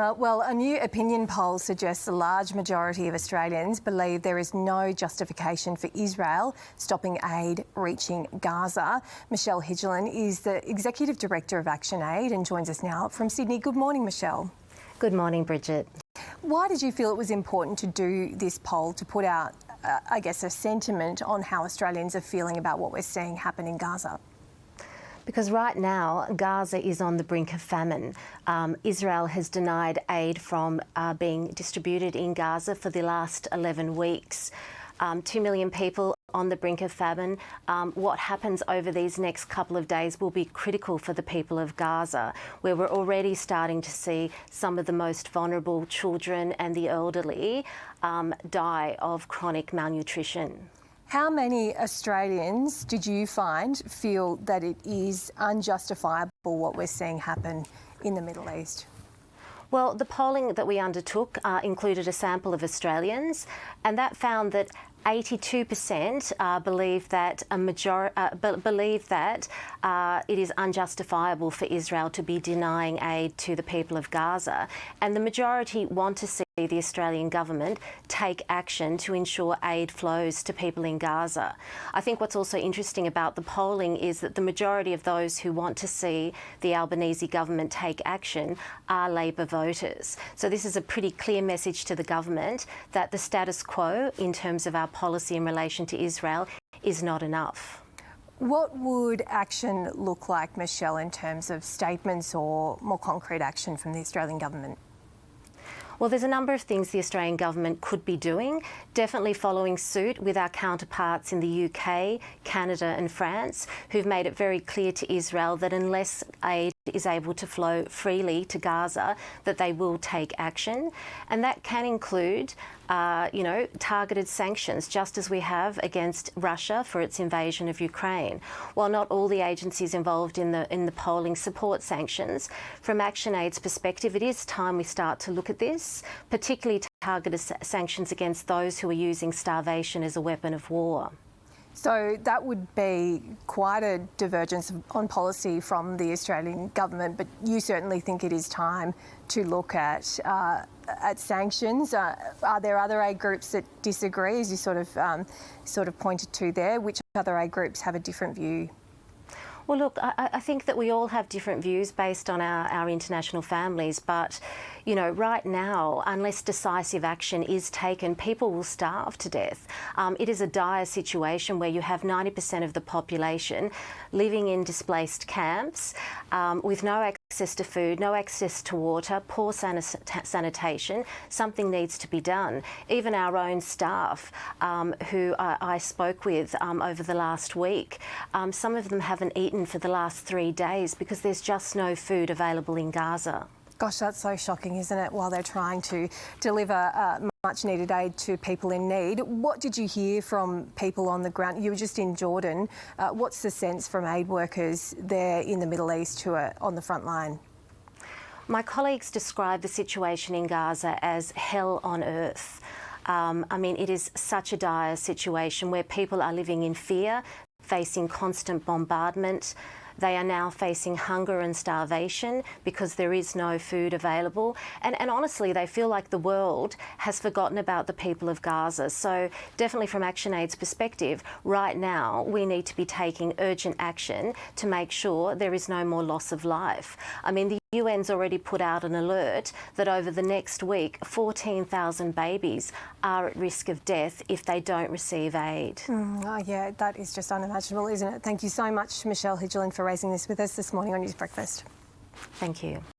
Well, a new opinion poll suggests a large majority of Australians believe there is no justification for Israel stopping aid reaching Gaza. Michelle Higelin is the Executive Director of ActionAid and joins us now from Sydney. Good morning, Michelle. Good morning, Bridget. Why did you feel it was important to do this poll to put out, I guess, a sentiment on how Australians are feeling about what we're seeing happen in Gaza? Because right now, Gaza is on the brink of famine. Israel has denied aid from being distributed in Gaza for the last 11 weeks. 2 million people on the brink of famine. What happens over these next couple of days will be critical for the people of Gaza, where we're already starting to see some of the most vulnerable children and the elderly die of chronic malnutrition. How many Australians did you find feel that it is unjustifiable what we're seeing happen in the Middle East? Well, the polling that we undertook included a sample of Australians, and that found that 82% believe that it is unjustifiable for Israel to be denying aid to the people of Gaza, and the majority want to see the Australian government take action to ensure aid flows to people in Gaza. I think what's also interesting about the polling is that the majority of those who want to see the Albanese government take action are Labor voters. So this is a pretty clear message to the government that the status quo in terms of our policy in relation to Israel is not enough. What would action look like, Michelle, in terms of statements or more concrete action from the Australian government? Well, there's a number of things the Australian government could be doing, definitely following suit with our counterparts in the UK, Canada and France, who've made it very clear to Israel that unless aid is able to flow freely to Gaza, that they will take action. And that can include targeted sanctions, just as we have against Russia for its invasion of Ukraine. While not all the agencies involved in the polling support sanctions, from ActionAid's perspective, it is time we start to look at this, particularly targeted sanctions against those who are using starvation as a weapon of war. So that would be quite a divergence on policy from the Australian government, but you certainly think it is time to look at sanctions. Are there other aid groups that disagree, as you sort of pointed to there? Which other aid groups have a different view? Well, look, I think that we all have different views based on our international families, but, right now, unless decisive action is taken, people will starve to death. It is a dire situation where you have 90% of the population living in displaced camps with no access to food, no access to water, poor sanitation. Something needs to be done. Even our own staff who I spoke with over the last week, some of them haven't eaten for the last 3 days because there's just no food available in Gaza. Gosh, that's so shocking, isn't it, while they're trying to deliver much needed aid to people in need. What did you hear from people on the ground? You were just in Jordan. What's the sense from aid workers there in the Middle East who are on the front line? My colleagues describe the situation in Gaza as hell on earth. It is such a dire situation where people are living in fear, facing constant bombardment. They are now facing hunger and starvation because there is no food available. And honestly, they feel like the world has forgotten about the people of Gaza. So definitely from ActionAid's perspective, right now, we need to be taking urgent action to make sure there is no more loss of life. The UN's already put out an alert that over the next week, 14,000 babies are at risk of death if they don't receive aid. Yeah, that is just unimaginable, isn't it? Thank you so much, Michelle Higelin, for raising this with us this morning on News Breakfast. Thank you.